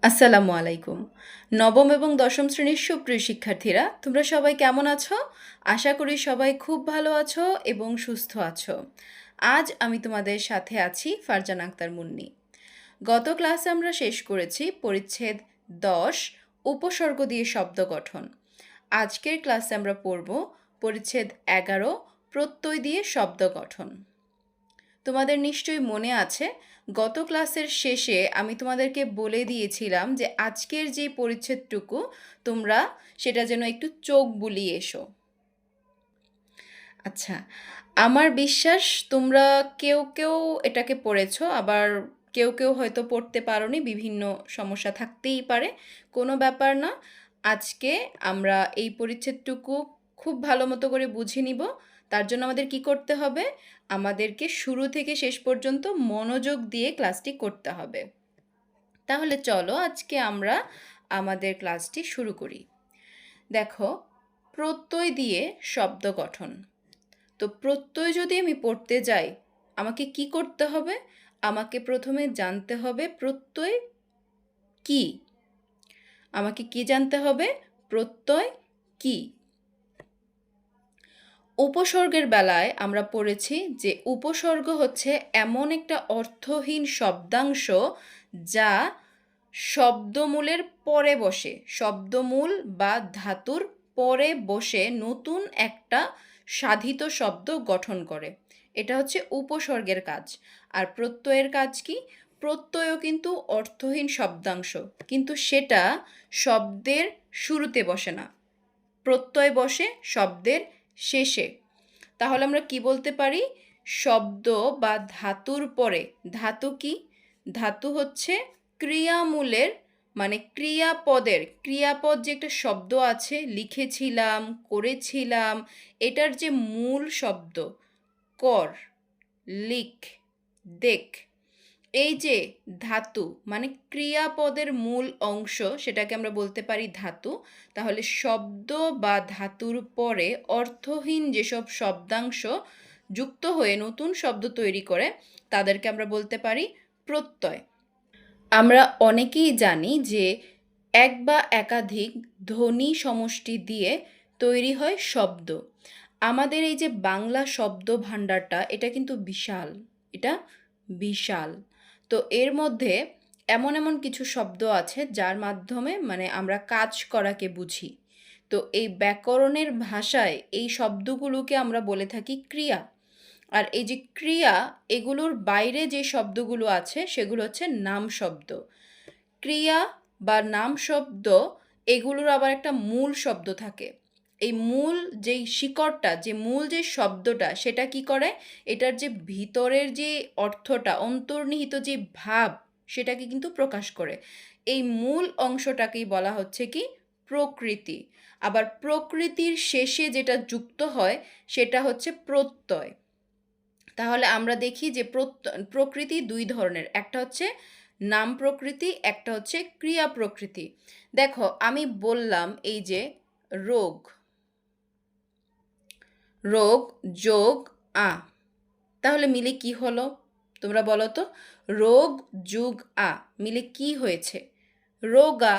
আসসালামু আলাইকুম। নবম এবং দশম শ্রেণীর সুপ্রিয় শিক্ষার্থীরা, তোমরা সবাই কেমন আছো? আশা করি সবাই খুব ভালো আছো এবং সুস্থ আছো। আজ আমি তোমাদের সাথে আছি ফারজানা আক্তার মুন্নি। গত ক্লাসে আমরা শেষ করেছি পরিচ্ছেদ ১০ উপসর্গ দিয়ে শব্দ গঠন। আজকের ক্লাসে আমরা পড়ব পরিচ্ছেদ ১১ প্রত্যয় দিয়ে শব্দ গঠন। তোমাদের নিশ্চয়ই মনে আছে গত ক্লাসের শেষে আমি তোমাদেরকে বলে দিয়েছিলাম যে আজকের যে পরিচ্ছেদটুকু তোমরা সেটা যেন একটু চোখ বুলিয়ে এসো। আচ্ছা, আমার বিশ্বাস তোমরা কেউ কেউ এটাকে পড়েছো, আবার কেউ কেউ হয়তো পড়তে পারোনি, বিভিন্ন সমস্যা থাকতেই পারে, কোনো ব্যাপার না। আজকে আমরা এই পরিচ্ছেদটুকু খুব ভালো মতো করে বুঝে নিব। তার জন্য আমাদের কি করতে হবে? আমাদেরকে শুরু থেকে শেষ পর্যন্ত মনোযোগ দিয়ে ক্লাসটি করতে হবে। তাহলে চলো আজকে আমরা আমাদের ক্লাসটি শুরু করি। দেখো, প্রত্যয় দিয়ে শব্দ গঠন। তো প্রত্যয় যদি আমি পড়তে যাই, আমাকে কি করতে হবে? আমাকে প্রথমে জানতে হবে প্রত্যয় কি। আমাকে কি জানতে হবে? প্রত্যয় কি। উপসর্গের বেলায় আমরা পড়েছি যে উপসর্গ হচ্ছে এমন একটা অর্থহীন শব্দাংশ যা শব্দমূলের পরে বসে, শব্দমূল বা ধাতুর পরে বসে নতুন একটা সাধিত শব্দ গঠন করে। এটা হচ্ছে উপসর্গের কাজ। আর প্রত্যয়ের কাজ কি? প্রত্যয়ও কিন্তু অর্থহীন শব্দাংশ, কিন্তু সেটা শব্দের শুরুতে বসে না, প্রত্যয় বসে শব্দের শেষে। তাহলে আমরা কি বলতে পারি? শব্দ বা ধাতুর পরে। ধাতু কি? ধাতু হচ্ছে ক্রিয়ামূলের, মানে ক্রিয়াপদের, ক্রিয়াপদ যে একটা শব্দ আছে, লিখেছিলাম, করেছিলাম, এটার যে মূল শব্দ কর, লিখ, দেখ, এই যে ধাতু মানে ক্রিয়াপদের মূল অংশ, সেটাকে আমরা বলতে পারি ধাতু। তাহলে শব্দ বা ধাতুর পরে অর্থহীন যেসব শব্দাংশ যুক্ত হয়ে নতুন শব্দ তৈরি করে তাদেরকে আমরা বলতে পারি প্রত্যয়। আমরা অনেকেই জানি যে এক বা একাধিক ধ্বনি সমষ্টি দিয়ে তৈরি হয় শব্দ। আমাদের এই যে বাংলা শব্দ ভাণ্ডারটা, এটা কিন্তু বিশাল, এটা বিশাল। তো এর মধ্যে এমন এমন কিছু শব্দ আছে যার মাধ্যমে মানে আমরা কাজ করাকে বুঝি। তো এই ব্যাকরণের ভাষায় এই শব্দগুলোকে আমরা বলে থাকি ক্রিয়া। আর এই যে ক্রিয়া, এগুলোর বাইরে যে শব্দগুলো আছে সেগুলো হচ্ছে নাম শব্দ। ক্রিয়া বা নাম শব্দ এগুলোর আবার একটা মূল শব্দ থাকে। এই মূল যেই শিকড়টা, যে মূল যে শব্দটা, সেটা কি করে? এটার যে ভিতরের যে অর্থটা, অন্তর্নিহিত যে ভাব, সেটাকে কিন্তু প্রকাশ করে। এই মূল অংশটাকেই বলা হচ্ছে কি? প্রকৃতি। আবার প্রকৃতির শেষে যেটা যুক্ত হয় সেটা হচ্ছে প্রত্যয়। তাহলে আমরা দেখি যে প্রকৃতি দুই ধরনের, একটা হচ্ছে নাম প্রকৃতি, একটা হচ্ছে ক্রিয়া প্রকৃতি। দেখো, আমি বললাম এই যে রোগ, রোগ যোগ আ, তাহলে মিলে কি হলো? তোমরা বলো তো, রোগ যোগ আ মিলে কি হয়েছে? রোগা।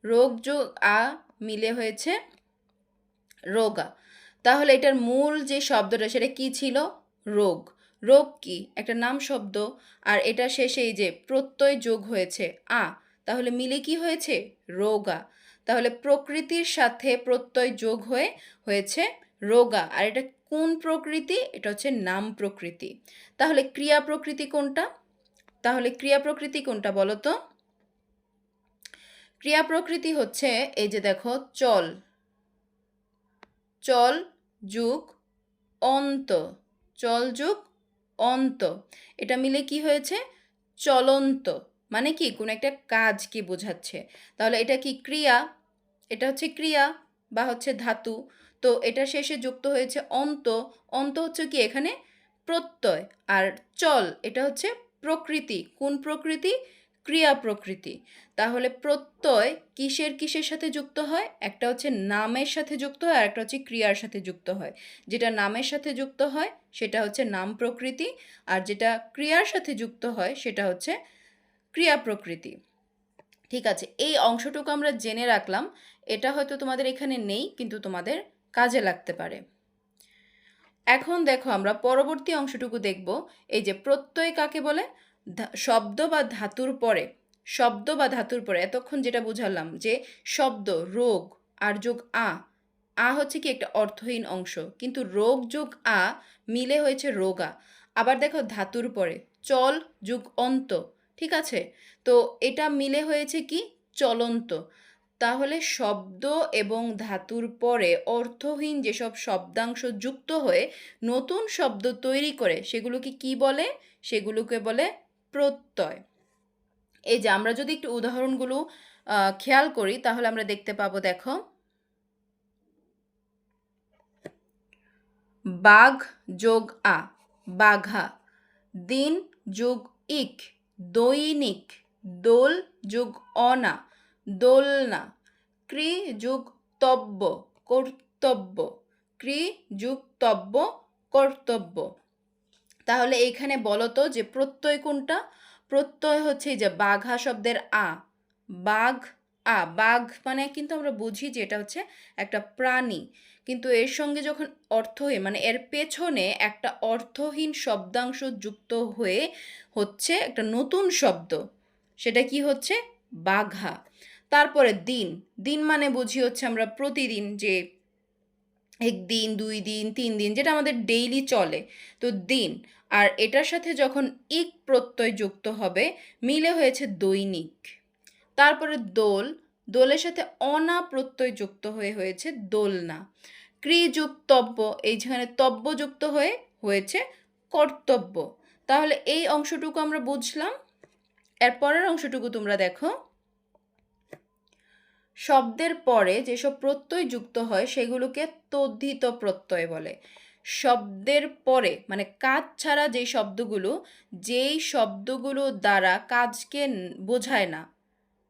রোগ যোগ আ মিলে হয়েছে রোগা। তাহলে এটার মূল যে শব্দটা সেটা কি ছিল? রোগ। রোগ কি? একটা নাম শব্দ। আর এটা শেষে এই যে প্রত্যয় যোগ হয়েছে আ, তাহলে মিলে কি হয়েছে? রোগা। তাহলে প্রকৃতির সাথে প্রত্যয় যোগ হয়ে হয়েছে রোগা। আর এটা কোন প্রকৃতি? এটা হচ্ছে নাম প্রকৃতি। তাহলে ক্রিয়া প্রকৃতি কোনটা? তাহলে ক্রিয়া প্রকৃতি কোনটা বলো তো? ক্রিয়া প্রকৃতি হচ্ছে এই যে দেখো, চল, চল যুগ অন্ত, চল যুগ অন্ত, এটা মিলে কি হয়েছে? চলন্ত। মানে কি? কোনো একটা কাজকে বোঝাচ্ছে। তাহলে এটা কি? ক্রিয়া। এটা হচ্ছে ক্রিয়া বা হচ্ছে ধাতু। তো এটা শেষে যুক্ত হয়েছে অন্ত। অন্ত হচ্ছে কি? এখানে প্রত্যয়। আর চল এটা হচ্ছে প্রকৃতি। কোন প্রকৃতি? ক্রিয়া প্রকৃতি। তাহলে প্রত্যয় কিসের কিসের সাথে যুক্ত হয়? একটা হচ্ছে নামের সাথে যুক্ত হয়, আর একটা হচ্ছে ক্রিয়ার সাথে যুক্ত হয়। যেটা নামের সাথে যুক্ত হয় সেটা হচ্ছে নাম প্রকৃতি, আর যেটা ক্রিয়ার সাথে যুক্ত হয় সেটা হচ্ছে ক্রিয়া প্রকৃতি। ঠিক আছে, এই অংশটুকু আমরা জেনে রাখলাম। এটা হয়তো তোমাদের এখানে নেই, কিন্তু তোমাদের কাজে লাগতে পারে। এখন দেখো আমরা পরবর্তী অংশটুকু দেখব। এই যে প্রত্যয় কাকে বলে? শব্দ বা ধাতুর পরে, শব্দ বা ধাতুর পরে এতক্ষণ যেটা বুঝালাম যে শব্দ রোগ আর যোগ আ হচ্ছে কি একটা অর্থহীন অংশ, কিন্তু রোগ যোগ আ মিলে হয়েছে রোগা। আবার দেখো ধাতুর পরে চল যোগ অন্ত, ঠিক আছে, তো এটা মিলে হয়েছে কি চলন্ত। তাহলে শব্দ এবং ধাতুর পরে অর্থহীন যেসব শব্দাংশ যুক্ত হয়ে নতুন শব্দ তৈরি করে সেগুলোকে কি বলে? সেগুলোকে বলে প্রত্যয়। এই যে আমরা যদি একটু উদাহরণগুলো খেয়াল করি তাহলে আমরা দেখতে পাবো, দেখো বাঘ যোগ বাঘা, দিন যোগ ইক দৈনিক, দোল যোগ অনা দোলনা, ক্রি যোগ তব্য কর্তব্য, ক্রি যোগ তব্য কর্তব্য। তাহলে এইখানে বলো তো যে প্রত্যয় কোনটা? প্রত্যয় হচ্ছে এই যে বাঘা শব্দের বাঘ বাঘ মানে কিন্তু আমরা বুঝি যে এটা হচ্ছে একটা প্রাণী, কিন্তু এর সঙ্গে যখন অর্থহীন মানে এর পেছনে একটা অর্থহীন শব্দাংশ যুক্ত হয়ে হচ্ছে একটা নতুন শব্দ, সেটা কি হচ্ছে? বাঘা। তারপরে দিন, দিন মানে বুঝি হচ্ছে আমরা প্রতিদিন, যে একদিন, ২ দিন, ৩ দিন, যেটা আমাদের ডেইলি চলে। তো দিন, আর এটার সাথে যখন ইক প্রত্যয় যুক্ত হবে মিলে হয়েছে দৈনিক। তারপরে দোল, দোলের সাথে অনা প্রত্যয় যুক্ত হয়ে হয়েছে দোলনা। ক্রি যুগ তব্য, এই যেখানে তব্য যুক্ত হয়ে হয়েছে কর্তব্য। তাহলে এই অংশটুকু আমরা বুঝলাম। এর পরের অংশটুকু তোমরা দেখো। শব্দের পরে যেসব প্রত্যয় যুক্ত হয় সেগুলোকে তদ্ধিত প্রত্যয় বলে। শব্দের পরে মানে কাজ ছাড়া যেই শব্দগুলো দ্বারা কাজকে বোঝায় না,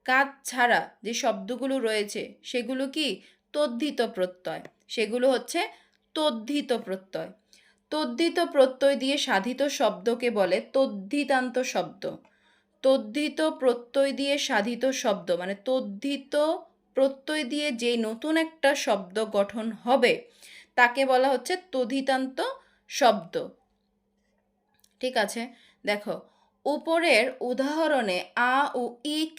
কাজ ছাড়া যে শব্দগুলো রয়েছে সেগুলো কি তদ্ধিত প্রত্যয়, সেগুলো হচ্ছে তদ্ধিত প্রত্যয়। তদ্ধিত প্রত্যয় দিয়ে সাধিত শব্দকে বলে তদ্ধিতান্ত শব্দ। তদ্ধিত প্রত্যয় দিয়ে সাধিত শব্দ মানে তদ্ধিত প্রত্যয় দিয়ে যেই নতুন একটা শব্দ গঠন হবে তাকে বলা হচ্ছে তদ্ধিতান্ত শব্দ। ঠিক আছে, দেখো উপরের উদাহরণে ও ইক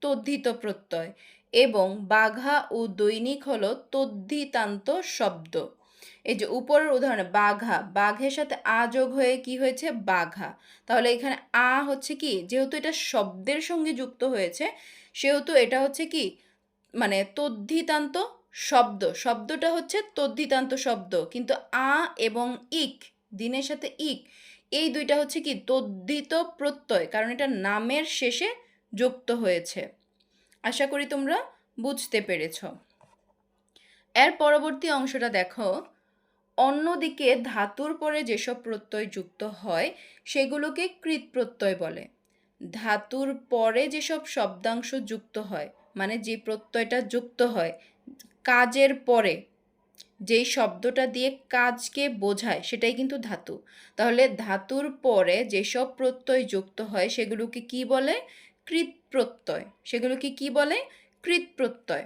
তদ্ধিত প্রত্যয় এবং বাঘা ও দৈনিক হলো তদ্ধিতান্ত শব্দ। এই যে উপরের উদাহরণে বাঘা, বাঘের সাথে যোগ হয়ে কি হয়েছে? বাঘা। তাহলে এখানে হচ্ছে কি, যেহেতু এটা শব্দের সঙ্গে যুক্ত হয়েছে সেহেতু এটা হচ্ছে কি মানে তদ্ধিতান্ত শব্দ, শব্দটা হচ্ছে তদ্ধিতান্ত শব্দ, কিন্তু এবং ইক, দিনের সাথে ইক, এই দুইটা হচ্ছে কি তদ্ধিত প্রত্যয়, কারণ এটা নামের শেষে যুক্ত হয়েছে। আশা করি তোমরা বুঝতে পেরেছ। এর পরবর্তী অংশটা দেখো। অন্যদিকে ধাতুর পরে যেসব প্রত্যয় যুক্ত হয় সেগুলোকে কৃৎ প্রত্যয় বলে। ধাতুর পরে যেসব শব্দাংশ যুক্ত হয় মানে যে প্রত্যয়টা যুক্ত হয় কাজের পরে, যেই শব্দটা দিয়ে কাজকে বোঝায় সেটাই কিন্তু ধাতু। তাহলে ধাতুর পরে যেসব প্রত্যয় যুক্ত হয় সেগুলোকে কি বলে? কৃৎ প্রত্যয়। সেগুলোকে কি বলে? কৃৎ প্রত্যয়।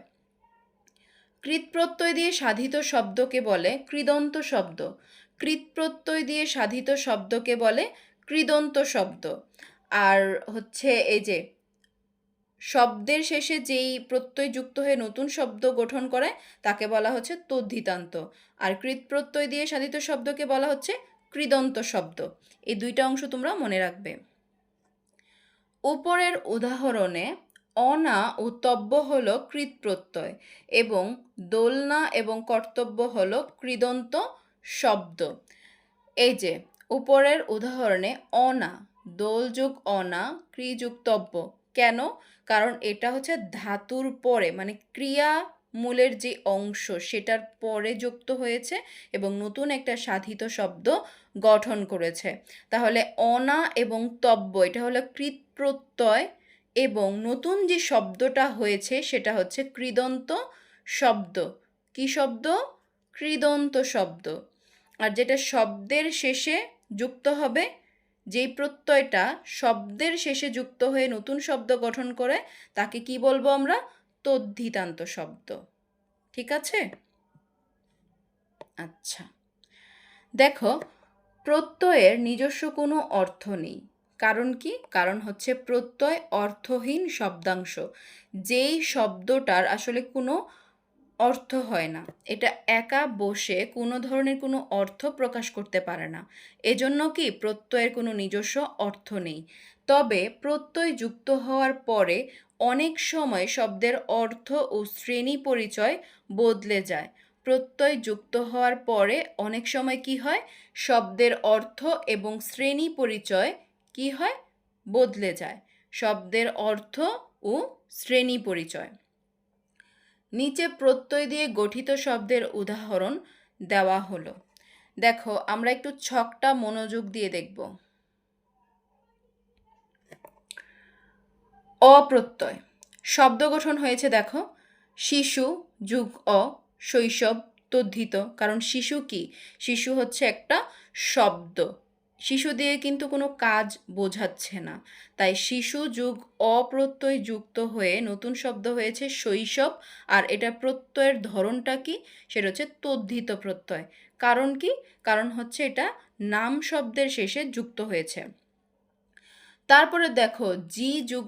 কৃৎ প্রত্যয় দিয়ে সাধিত শব্দকে বলে কৃদন্ত শব্দ। কৃৎ প্রত্যয় দিয়ে সাধিত শব্দকে বলে কৃদন্ত শব্দ। আর হচ্ছে এই যে শব্দের শেষে যেই প্রত্যয় যুক্ত হয়ে নতুন শব্দ গঠন করে তাকে বলা হচ্ছে তদ্ধিতান্ত। আর কৃৎ প্রত্যয় দিয়ে সাধিত শব্দকে বলা হচ্ছে কৃদন্ত শব্দ। এই দুইটা অংশ তোমরা মনে রাখবে। উপরের উদাহরণে অনা ও তব্য হল কৃৎ প্রত্যয় এবং দোলনা এবং কর্তব্য হল কৃদন্ত শব্দ। এই যে উপরের উদাহরণে অনা, দোল যোগ অনা, ক্রি যোগ তব্য। কেন? কারণ এটা হচ্ছে ধাতুর পরে মানে ক্রিয়া মূলের যে অংশ সেটার পরে যুক্ত হয়েছে এবং নতুন একটা সাধিত শব্দ গঠন করেছে। তাহলে অনা এবং তব্য এটা হলো কৃৎ প্রত্যয় এবং নতুন যে শব্দটা হয়েছে সেটা হচ্ছে কৃদন্ত শব্দ। কি শব্দ? কৃদন্ত শব্দ। আর যেটা শব্দের শেষে যুক্ত হবে, যেই প্রত্যয়টা শব্দের শেষে যুক্ত হয়ে নতুন শব্দ গঠন করে তাকে কি বলবো আমরা? তদ্ধিতান্ত শব্দ। ঠিক আছে? আচ্ছা, দেখো, প্রত্যয়ের নিজস্ব কোনো অর্থ নেই। কারণ কি? কারণ হচ্ছে প্রত্যয় অর্থহীন শব্দাংশ। যেই শব্দটার আসলে কোনো অর্থ হয় না, এটা একা বসে কোনো ধরনের কোনো অর্থ প্রকাশ করতে পারে না। এজন্য কি প্রত্যয়ের কোনো নিজস্ব অর্থ নেই। তবে প্রত্যয় যুক্ত হওয়ার পরে অনেক সময় শব্দের অর্থ ও শ্রেণী পরিচয় বদলে যায়। প্রত্যয় যুক্ত হওয়ার পরে অনেক সময় কি হয়? শব্দের অর্থ এবং শ্রেণী পরিচয় কি হয়? বদলে যায়। শব্দের অর্থ ও শ্রেণী পরিচয়। নিচে প্রত্যয় দিয়ে গঠিত শব্দের উদাহরণ দেওয়া হলো। দেখো, আমরা একটু ছকটা মনোযোগ দিয়ে দেখব। অপ্রত্যয় শব্দ গঠন হয়েছে, দেখো, শিশু যুগ শৈশব তদ্ধিত। কারণ শিশু কি? শিশু হচ্ছে একটা শব্দ। শিশু দিয়ে কিন্তু কোনো কাজ বোঝাচ্ছে না, তাই শিশু যুগ অপ্রত্যয় যুক্ত হয়ে নতুন শব্দ হয়েছে শৈশব। আর এটা প্রত্যয়ের ধরনটা কি? সেটা হচ্ছে তদ্ধিত প্রত্যয়। কারণ কি? কারণ হচ্ছে এটা নাম শব্দের শেষে যুক্ত হয়েছে। তারপরে দেখো, জি যুগ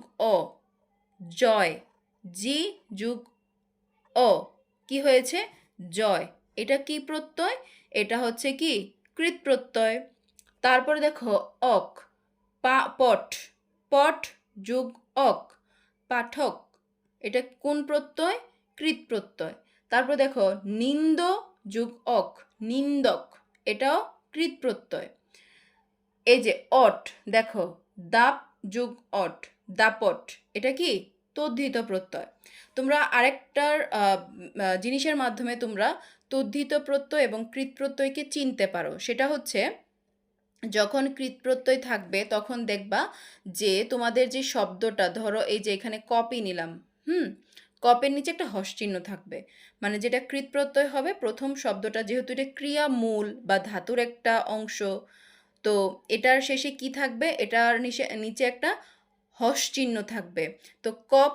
জয়। জি যুগ কি হয়েছে? জয়। এটা কি প্রত্যয়? এটা হচ্ছে কি? কৃৎ প্রত্যয়। তারপরে দেখো অক, পট। পট যুগ অক, পাঠক। এটা কোন প্রত্যয়? কৃৎ প্রত্যয়। তারপর দেখো নিন্দ যুগ অক, নিন্দক। এটাও কৃৎ প্রত্যয়। এই যে অট, দেখো, দাপ যুগ অট, দাপট। এটা কি? তদ্ধিত প্রত্যয়। তোমরা আরেকটার জিনিসের মাধ্যমে তোমরা তদ্ধিত প্রত্যয় এবং কৃৎ প্রত্যয়কে চিনতে পারো। সেটা হচ্ছে, যখন কৃৎ প্রত্যয় থাকবে তখন দেখবা যে তোমাদের যে শব্দটা, ধরো এই যে এখানে কপি নিলাম, কপের নিচে একটা হস চিহ্ন থাকবে। মানে যেটা কৃৎ প্রত্যয় হবে, প্রথম শব্দটা যেহেতু এটা ক্রিয়া মূল বা ধাতুর একটা অংশ, তো এটার শেষে কি থাকবে? এটার নিচে একটা হস চিহ্ন থাকবে। তো কপ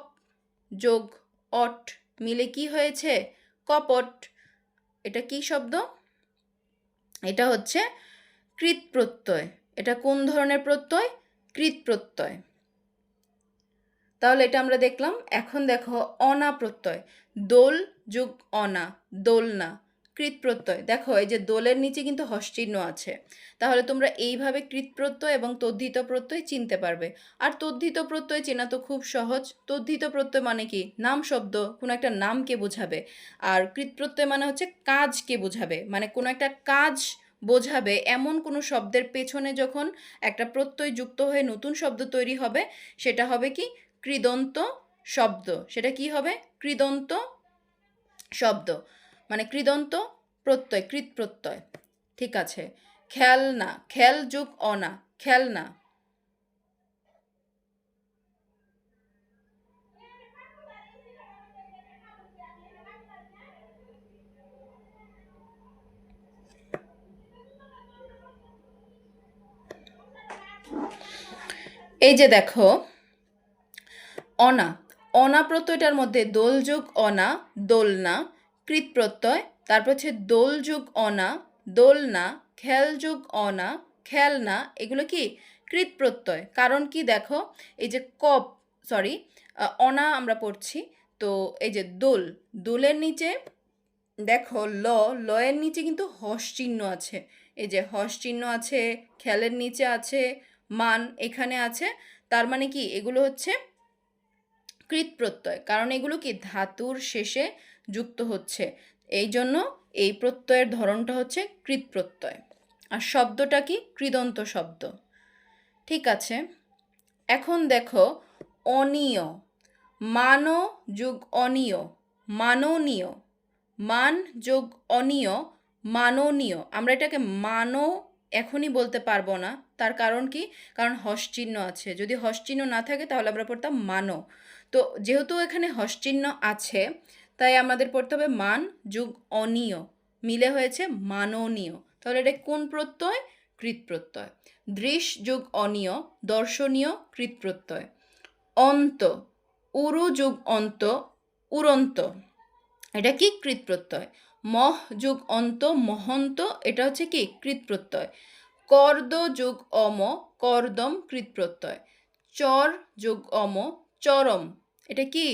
যোগ অট মিলে কি হয়েছে? কপট। এটা কি শব্দ? এটা হচ্ছে কৃৎ প্রত্যয়। এটা কোন ধরনের প্রত্যয়? কৃৎ প্রত্যয়। তাহলে এটা আমরা দেখলাম। এখন দেখো অনা প্রত্যয়। দোল যুগ অনা, দোলনা। কৃৎ প্রত্যয়। দেখো এই যে দোলের নিচে কিন্তু হস চিহ্ন আছে। তাহলে তোমরা এইভাবে কৃৎ প্রত্যয় এবং তদ্ধিত প্রত্যয় চিনতে পারবে। আর তদ্ধিত প্রত্যয় চেনা তো খুব সহজ। তদ্ধিত প্রত্যয় মানে কি? নাম শব্দ, কোনো একটা নামকে বোঝাবে। আর কৃৎ প্রত্যয় মানে হচ্ছে কাজকে বোঝাবে, মানে কোনো একটা কাজ বোঝাবে এমন কোনো শব্দের পেছনে যখন একটা প্রত্যয় যুক্ত হয়ে নতুন শব্দ তৈরি হবে, সেটা হবে কি? কৃদন্ত শব্দ। সেটা কি হবে? কৃদন্ত শব্দ, মানে কৃদন্ত প্রত্যয়, কৃৎ প্রত্যয়। ঠিক আছে। খেলনা, খেল যুগ অনা, খেলনা। এই যে দেখো অনা, অনা প্রত্যয়টার মধ্যে দোল যুগ অনা, দোলনা, কৃৎ প্রত্যয়। তারপর হচ্ছে দোল যুগ অনা, দোলনা, খেল যুগ অনা, খেলনা। এগুলো কি? কৃৎ প্রত্যয়। কারণ কি? দেখো এই যে অনা আমরা পড়ছি, তো এই যে দোল, দোলের নিচে দেখো লয়ের নিচে কিন্তু হস চিহ্ন আছে। এই যে হস চিহ্ন আছে, খেলের নিচে আছে, মান এখানে আছে। তার মানে কি? এগুলো হচ্ছে কৃৎ প্রত্যয়। কারণ এগুলো কি? ধাতুর শেষে যুক্ত হচ্ছে। এই জন্য এই প্রত্যয়ের ধরনটা হচ্ছে কৃৎ প্রত্যয়। আর শব্দটা কি? কৃদন্ত শব্দ। ঠিক আছে। এখন দেখো অনীয়, মানো যোগ অনীয়, মাননীয়। মান যোগ অনীয়, মাননীয়। আমরা এটাকে মানো এখনই বলতে পারবো না। তার কারণ কি? কারণ হস চিহ্ন আছে। যদি হস চিহ্ন না থাকে তাহলে আমরা পড়তাম মানো। তো যেহেতু এখানে হস চিহ্ন আছে, তাই আমাদের পড়তে হবে মান যোগ অনীয় মিলে হয়েছে মাননীয়। তাহলে এটা কোন প্রত্যয়? কৃত প্রত্যয়। দৃশ যোগ অনিয় দর্শনীয় কৃত প্রত্যয়। অন্ত উরু যোগ অন্ত উড়ন্ত, এটা কি কৃত প্রত্যয়। মহ যোগ অন্ত মহন্ত, এটা হচ্ছে কি কৃত প্রত্যয়। কর্দ যোগ অম কর্দম কৃত প্রত্যয়। চর যোগ অম চরম, এটা কি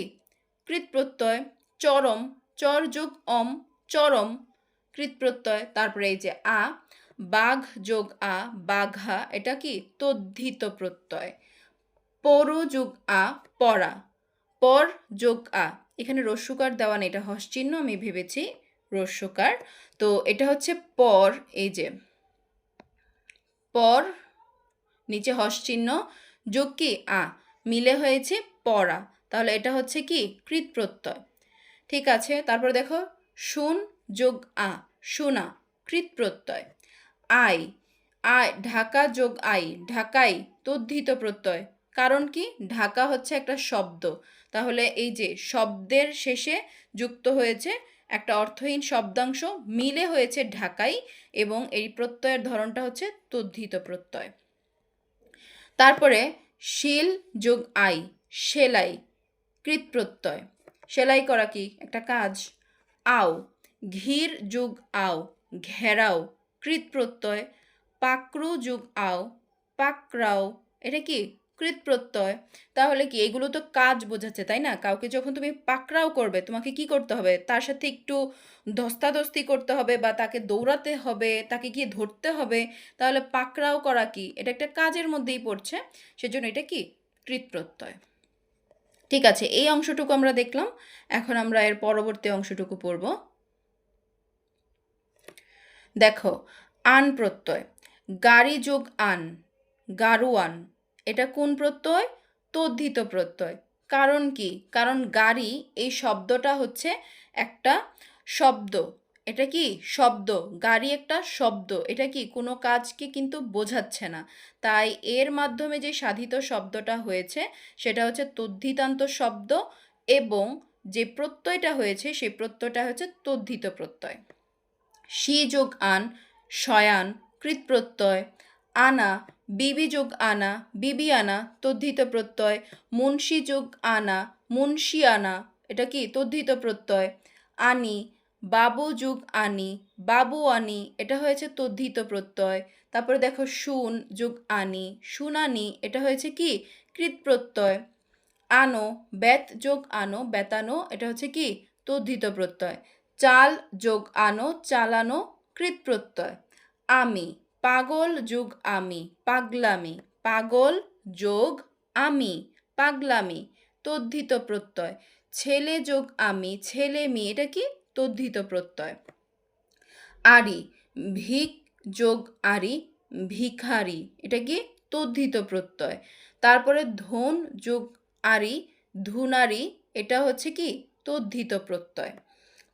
কৃত প্রত্যয়। চরম চর যোগ অম চরম কৃত প্রত্যয়। তারপরে এই যে আ, বাঘ যোগ আ বাঘা, এটা কি তদ্ধিত প্রত্যয়। পরু যোগ আ পরা, পর যোগ আ, এখানে রস্যকার দেওয়া নেই, এটা হস্যচিহ্ন, আমি ভেবেছি রস্যকার। তো এটা হচ্ছে পর, এই যে পর নিচে হস্যচিহ্ন যোগ কি আ, মিলে হয়েছে পরা, তাহলে এটা হচ্ছে কি কৃত প্রত্যয়। ঠিক আছে, তারপর দেখো শুন যোগ আ শুনা কৃত প্রত্যয়। আই, আই ঢাকা যোগ আই ঢাকাই তদ্ধিত প্রত্যয়। কারণ কি ঢাকা হচ্ছে একটা শব্দ, তাহলে এই যে শব্দের শেষে যুক্ত হয়েছে একটা অর্থহীন শব্দাংশ, মিলে হয়েছে ঢাকাই, এবং এই প্রত্যয়ের ধরনটা হচ্ছে তদ্ধিত প্রত্যয়। তারপরে শিল যোগ আই সেলাই কৃত প্রত্যয়। সেলাই করা কি একটা কাজ। আও, ঘির যোগ আও ঘেরাও কৃত প্রত্যয়। পাকরু যোগ আও পাকরাও, এটা কি কৃত প্রত্যয়। তাহলে কি এগুলো তো কাজ বোঝাচ্ছে, তাই না? কাউকে যখন তুমি পাকরাও করবে, তোমাকে কি করতে হবে? তার সাথে একটু ধস্তাধস্তি করতে হবে, বা তাকে দৌড়াতে হবে, তাকে গিয়ে ধরতে হবে। তাহলে পাকরাও করা কি, এটা একটা কাজের মধ্যেই পড়ছে, সেজন্য এটা কি কৃত প্রত্যয়। ঠিক আছে, এই অংশটুকু আমরা দেখলাম। এখন আমরা এর পরবর্তী অংশটুকু পড়ব। দেখো আন প্রত্যয়। গাড়ি যোগ আন গাড়ুয়ান, এটা কোন প্রত্যয়? তদ্ধিত প্রত্যয়। কারণ কি, কারণ গাড়ি এই শব্দটা হচ্ছে একটা শব্দ, এটা কি শব্দ, গাড়ি একটা শব্দ, এটা কি কোনো কাজকে কিন্তু বোঝাচ্ছে না, তাই এর মাধ্যমে যে সাধিত শব্দটা হয়েছে সেটা হচ্ছে তদ্ধিতান্ত শব্দ, এবং যে প্রত্যয়টা হয়েছে সেই প্রত্যয়টা হচ্ছে তদ্ধিত প্রত্যয়। শি যোগ আন শয়ান কৃত প্রত্যয়। আনা, বিবি যোগ আনা বিবিয়ানা তদ্ধিত প্রত্যয়। মুন্সি যোগ আনা মুন্সিয়ানা, এটা কি তদ্ধিত প্রত্যয়। আনি, বাবু যোগ আনি বাবুয়ানি, এটা হয়েছে তদ্ধিত প্রত্যয়। তারপরে দেখো শুন যোগ আনি শুনানি, এটা হয়েছে কি কৃত প্রত্যয়। আনো, বেত যোগ আনো বেতানো, এটা হচ্ছে কি তদ্ধিত প্রত্যয়। চাল যোগ আনো চালানো কৃত প্রত্যয়। আমি, পাগল যোগ আমি পাগলামি পাগল যোগ আমি পাগলামি তদ্ধিত প্রত্যয়। ছেলে যোগ আমি ছেলেমি, এটা কি তদ্ধিত প্রত্যয়। আরি, ভিক যোগ আরি ভিখারি, এটা কি তদ্ধিত প্রত্যয়। তারপরে ধন যোগ আরি ধুনারি, এটা হচ্ছে কি তদ্ধিত প্রত্যয়।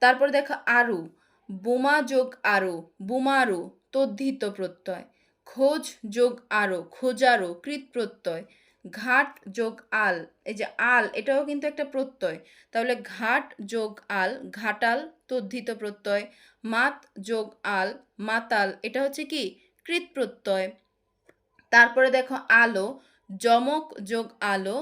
তারপর দেখো আরু, বোমা যোগ আরু বুমারু তদ্ধিত প্রত্যয়। খোঁজ যোগ আরো খোঁজারো কৃত প্রত্যয়। ঘাট যোগ আল, এই যে আল এটাও কিন্তু একটা প্রত্যয়, তাহলে ঘাট যোগ আল ঘাটাল তদ্ধিত প্রত্যয়। মাত যোগ আল মাতাল, এটা হচ্ছে কি কৃত প্রত্যয়। তারপরে দেখো আলো, যমক যোগ আলো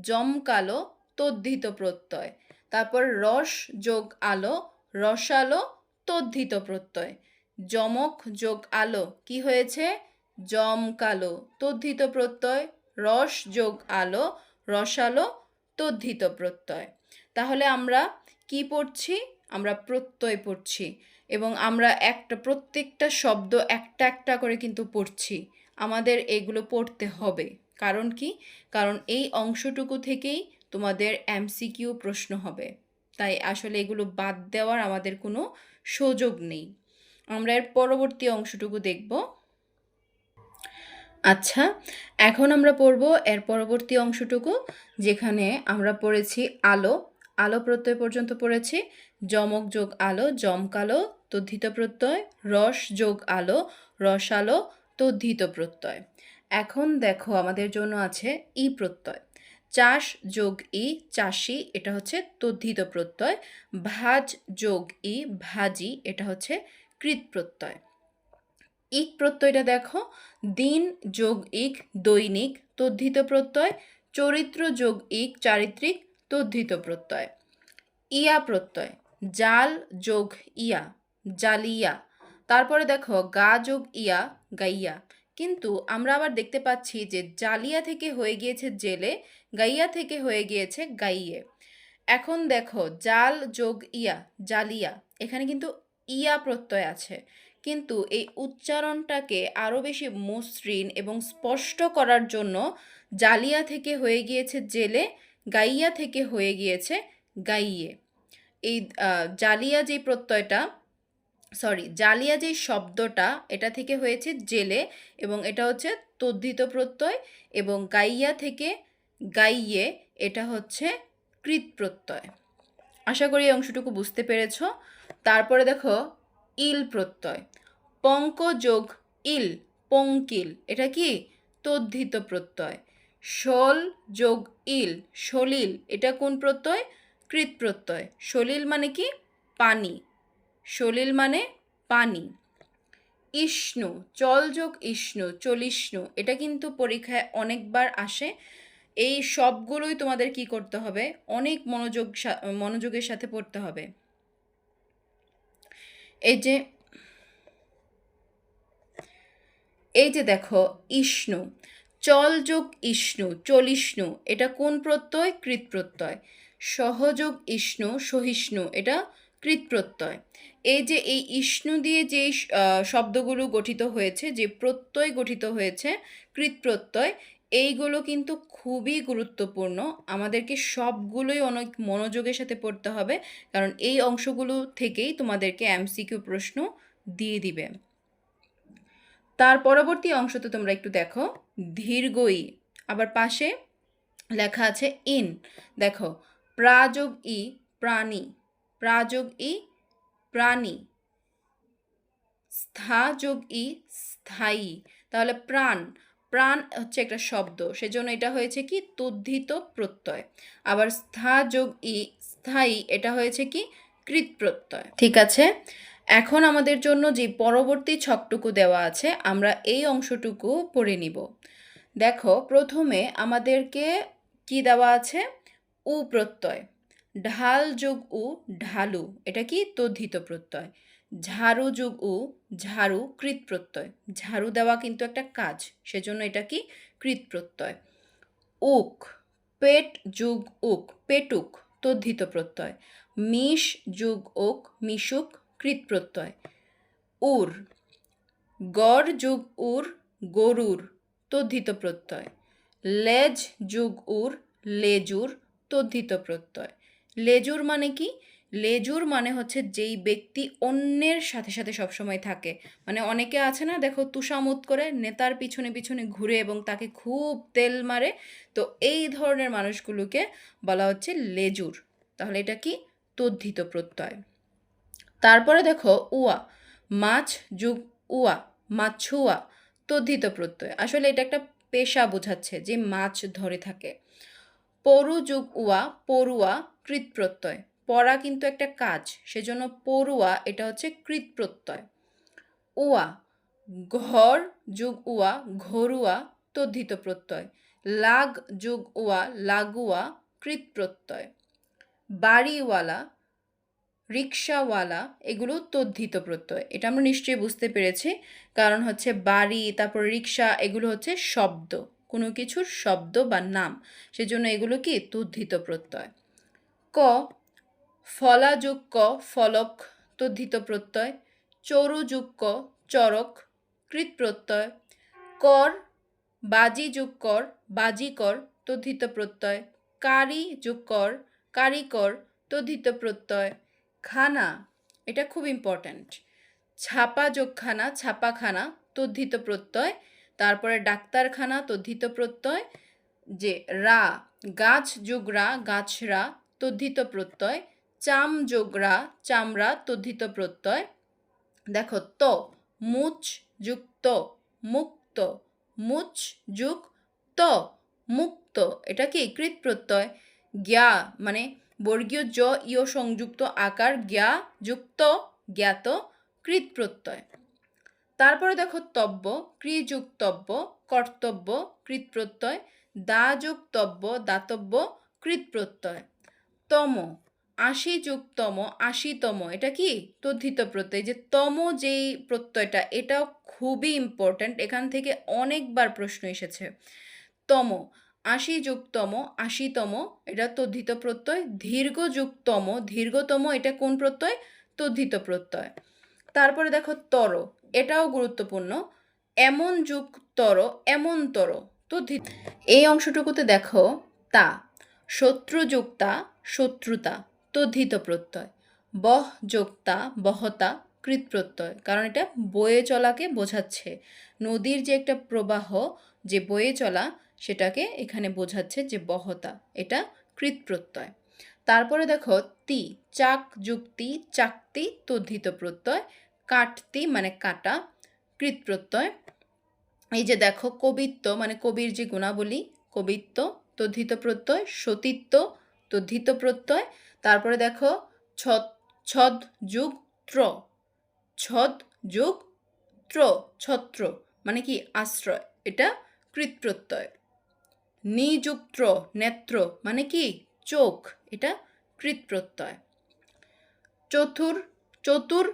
জমকালো তদ্ধিত প্রত্যয়। তারপর রস যোগ আলো রসালো তদ্ধিত প্রত্যয়। যমক যোগ আলো কি হয়েছে? জমকালো তদ্ধিত প্রত্যয়। রস যোগ আলো রসালো তদ্ধিত প্রত্যয়। তাহলে আমরা কি পড়ছি? আমরা প্রত্যয় পড়ছি, এবং আমরা প্রত্যেকটা শব্দ একটা একটা করে কিন্তু পড়ছি। আমাদের এগুলো পড়তে হবে, কারণ কি, কারণ এই অংশটুকু থেকেই তোমাদের এমসিকিউ প্রশ্ন হবে, তাই আসলে এগুলো বাদ দেওয়ার আমাদের কোনো সুযোগ নেই। আমরা এর পরবর্তী অংশটুকু দেখব। আচ্ছা, এখন আমরা পড়ব এর পরবর্তী অংশটুকু, যেখানে আমরা পড়েছি আলো, আলো প্রত্যয় পর্যন্ত পড়েছি। যমক যোগ আলো জমকালো তদ্ধিত প্রত্যয়। রস যোগ আলো রসালো তদ্ধিত প্রত্যয়। এখন দেখো আমাদের জন্য আছে ই প্রত্যয়। চাষ যোগ ই চাষি, এটা হচ্ছে তদ্ধিত প্রত্যয়। ভাজ যোগ ই ভাজি, এটা হচ্ছে কৃত প্রত্যয়। ইক প্রত্যয়টা দেখো, দিন যোগ ইক দৈনিক তদ্ধিত প্রত্যয়, চরিত্র যোগ ইক চারিত্রিক তদ্ধিত প্রত্যয়। ইয়া প্রত্যয়, জাল যোগ ইয়া জালিয়া। তারপরে দেখো গা যোগ ইয়া গাইয়া। কিন্তু আমরা আবার দেখতে পাচ্ছি যে জালিয়া থেকে হয়ে গিয়েছে জেলে, গাইয়া থেকে হয়ে গিয়েছে গাইয়ে। এখন দেখো জাল যোগ ইয়া জালিয়া, এখানে কিন্তু ইয়া প্রত্যয় আছে, কিন্তু এই উচ্চারণটাকে আরও বেশি মসৃণ এবং স্পষ্ট করার জন্য জালিয়া থেকে হয়ে গিয়েছে জেলে, গাইয়া থেকে হয়ে গিয়েছে গাইয়ে। এই জালিয়া যে প্রত্যয়টা, জালিয়া যে শব্দটা, এটা থেকে হয়েছে জেলে এবং এটা হচ্ছে তদ্ধিত প্রত্যয়, এবং গাইয়া থেকে গাইয়ে, এটা হচ্ছে কৃত প্রত্যয়। আশা করি এই অংশটুকু বুঝতে পেরেছ। তারপরে দেখো ইল প্রত্যয়, পঙ্ক যোগ ইল পঙ্কিল, এটা কি তদ্ধিত প্রত্যয়। শোল যোগ ইল সলিল, এটা কোন প্রত্যয়? কৃত প্রত্যয়। সলিল মানে কি? পানি। সলিল মানে পানি। ইষ্ণু, চল যোগ ইষ্ণু চলিষ্ণু, এটা কিন্তু পরীক্ষায় অনেকবার আসে। এই সবগুলোই তোমাদের কি করতে হবে? অনেক মনোযোগের সাথে পড়তে হবে। এই যে দেখো ইষ্ণু, চল যোগ ইষ্ণু চলিষ্ণু, এটা কোন প্রত্যয়? কৃত প্রত্যয়। সহযোগ ইষ্ণু সহিষ্ণু, এটা কৃত প্রত্যয়। এই যে এই ইষ্ণু দিয়ে যে শব্দগুলো গঠিত হয়েছে, যে প্রত্যয় গঠিত হয়েছে কৃত প্রত্যয়, এইগুলো কিন্তু খুবই গুরুত্বপূর্ণ। আমাদেরকে সবগুলোই অনেক মনোযোগের সাথে পড়তে হবে, কারণ এই অংশগুলো থেকেই তোমাদেরকে এমসিকিউ প্রশ্ন দিয়ে দিবে। তার পরবর্তী অংশতে তোমরা একটু দেখো, দীর্ঘ ই, আবার পাশে লেখা আছে ইন। দেখো প্রাযোগ ই প্রাণী, প্রাযোগ ই প্রাণী, স্থা যোগ ই স্থায়ী। তাহলে প্রাণ, প্রাণ হচ্ছে একটা শব্দ, সেজন্য এটা হয়েছে কি তদ্ধিত প্রত্যয়। আবার স্থা যোগ ই স্থায়ী, এটা হয়েছে কি কৃত প্রত্যয়। ঠিক আছে, এখন আমাদের জন্য যে পরবর্তী ছকটুকু দেওয়া আছে, আমরা এই অংশটুকু পড়ে নিব। দেখো প্রথমে আমাদেরকে কি দেওয়া আছে? উ প্রত্যয়। ঢাল যোগ উ ঢালু, এটা কি তদ্ধিত প্রত্যয়। ঝাড়ু যোগ উ ঝাড়ু কৃত প্রত্যয়। ঝাড়ু দেওয়া কিন্তু একটা কাজ, সেজন্য এটা কি কৃত প্রত্যয়। উক, পেট যোগ উক পেটুক তদ্ধিত প্রত্যয়। মিশ যোগ উক মিশুক কৃত প্রত্যয়। উর, গড় যোগ উর গরুর তদ্ধিত প্রত্যয়। লেজ যোগ উর লেজুর তদ্ধিত প্রত্যয়। লেজুর মানে কি? লেজুর মানে হচ্ছে যেই ব্যক্তি অন্যের সাথে সাথে সবসময় থাকে, মানে অনেকে আছে না, দেখো তুষামুত করে নেতার পিছনে পিছনে ঘুরে এবং তাকে খুব তেল মারে, তো এই ধরনের মানুষগুলোকে বলা হচ্ছে লেজুর। তাহলে এটা কি তদ্ধিত প্রত্যয়। তারপরে দেখো উয়া, মাছ যোগ উয়া মাছুয়া তদ্ধিত প্রত্যয়। আসলে এটা একটা পেশা বোঝাচ্ছে, যে মাছ ধরে থাকে। পরু যোগ উয়া পড়ুয়া কৃত প্রত্যয়। পড়া কিন্তু একটা কাজ, সেজন্য পড়ুয়া, এটা হচ্ছে কৃত প্রত্যয়। উয়া, ঘর যোগ উয়া ঘরুয়া তদ্ধিত প্রত্যয়। লাগ যোগ উয়া লাগুয়া কৃত প্রত্যয়। বাড়িওয়ালা, রিক্সাওয়ালা, এগুলো তদ্ধিত প্রত্যয়। এটা আমরা নিশ্চয়ই বুঝতে পেরেছি, কারণ হচ্ছে বাড়ি, তারপর রিক্সা, এগুলো হচ্ছে শব্দ, কোনো কিছুর শব্দ বা নাম, সেজন্য এগুলো কি তদ্ধিত প্রত্যয়। ক, ফলা যোগ ক ফলক তদ্ধিত প্রত্যয়। চরু যোগ ক চরক কৃত প্রত্যয়। কর, বাজি যোগ কর বাজিকর তদ্ধিত প্রত্যয়। কারি যোগ কর কারিকর তদ্ধিত প্রত্যয়। খানা, এটা খুব ইম্পর্ট্যান্ট। ছাপা যোগ খানা ছাপাখানা তদ্ধিত প্রত্যয়। তারপরে ডাক্তারখানা তদ্ধিত প্রত্যয়। যে রা, গাছ যোগ রা গাছরা তদ্ধিত প্রত্যয়। চাম যোগ রা চামড়া তদ্ধিত প্রত্যয়। দেখো তো, মুচ যুক্ত মুক্ত, মুচ যুগ ত মুক্ত, এটা কি কৃত প্রত্যয়। জ্ঞা মানে বর্গীয় জ ইয় সংযুক্ত আকার জ্ঞা যুক্ত জ্ঞাত কৃত প্রত্যয়। তারপরে দেখো তব্য, ক্রিযুক্ত তব্য, কর্তব্য, কৃৎপ্রত্যয়, দাযুক্তব্য, দাতব্য, কৃৎপ্রত্যয়। তম, ৮০ যোগ তম, ৮০তম, এটা কি তদ্ধিত প্রত্যয়। যে তম যেই প্রত্যয়টা, এটাও খুবই ইম্পর্ট্যান্ট, এখান থেকে অনেকবার প্রশ্ন এসেছে। তম, ৮০ যোগ তম, ৮০তম, এটা তদ্ধিত প্রত্যয়। দীর্ঘ যোগ তম, দীর্ঘতম, এটা কোন প্রত্যয়? তদ্ধিত প্রত্যয়। তারপরে দেখো তর, এটাও গুরুত্বপূর্ণ। এমন যোগ তর, এমনতর, তদ্ধিত। এই অংশটুকুতে দেখো তা, শত্রু যোগ তা, শত্রুতা, তদ্ধিত প্রত্যয়। বহ যোগ তা, বহতা, কৃৎপ্রত্যয়, কারণ এটা বয়ে চলাকে বোঝাচ্ছে। নদীর যে একটা প্রবাহ, যে বয়ে চলা, সেটাকে এখানে বোঝাচ্ছে যে বহতা, এটা কৃৎপ্রত্যয়। তারপরে দেখো তি, চাক যুক্তি, চাকতি, তদ্ধিত প্রত্যয়। কাটতি মানে কাটা, কৃৎপ্রত্যয়। এই যে দেখো কবিত্ব মানে কবির যে গুণাবলী, কবিত্ব, তদ্ধিত প্রত্যয়। সতীত্ব, তদ্ধিত প্রত্যয়। তারপরে দেখো ছদ যুগ ত্র, ছদ যুগ ত্র, ছত্র মানে কি আশ্রয়, এটা কৃৎপ্রত্যয়। নিযুক্ত নেত্র মানে কি চোখ, এটা কৃৎপ্রত্যয়। চতুর,